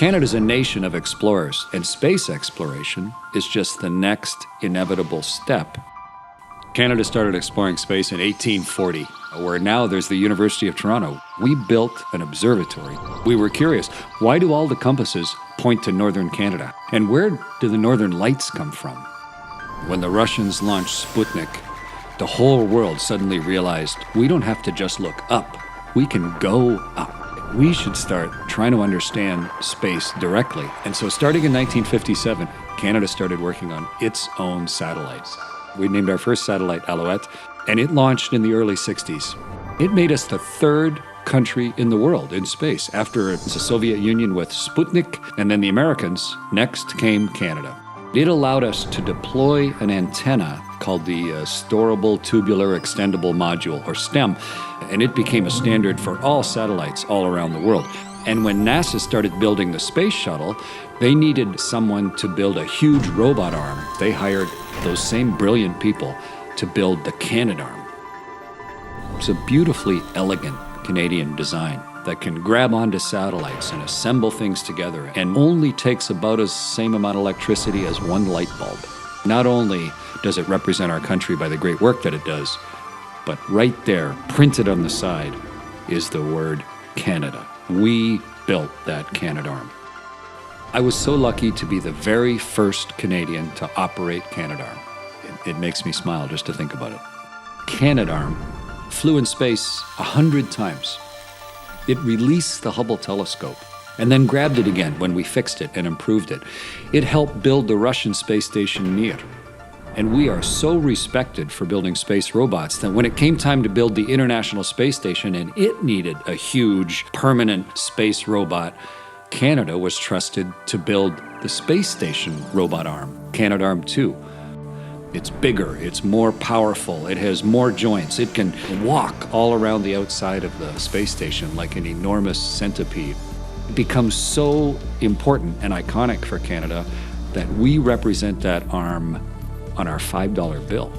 Canada's a nation of explorers, and space exploration is just the next inevitable step. Canada started exploring space in 1840, where now there's the University of Toronto. We built an observatory. We were curious, why do all the compasses point to northern Canada? And where do the northern lights come from? When the Russians launched Sputnik, the whole world suddenly realized we don't have to just look up, we can go up. We should start trying to understand space directly. And so starting in 1957, Canada started working on its own satellites. We named our first satellite Alouette, and it launched in the early 60s. It made us the third country in the world in space. After the Soviet Union with Sputnik, and then the Americans, next came Canada. It allowed us to deploy an antenna called the Storable Tubular Extendable Module, or STEM, and it became a standard for all satellites all around the world. And when NASA started building the space shuttle, they needed someone to build a huge robot arm. They hired those same brilliant people to build the Canadarm. It's a beautifully elegant Canadian design that can grab onto satellites and assemble things together, and only takes about the same amount of electricity as one light bulb. Not only does it represent our country by the great work that it does, but right there, printed on the side, is the word Canada. We built that Canadarm. I was so lucky to be the very first Canadian to operate Canadarm. It makes me smile just to think about it. Canadarm flew in space 100 times. It released the Hubble telescope and then grabbed it again when we fixed it and improved it. It helped build the Russian space station Mir. And we are so respected for building space robots that when it came time to build the International Space Station and it needed a huge permanent space robot, Canada was trusted to build the space station robot arm, Canadarm2. It's bigger, it's more powerful, it has more joints, it can walk all around the outside of the space station like an enormous centipede. It becomes so important and iconic for Canada that we represent that arm on our $5 bill.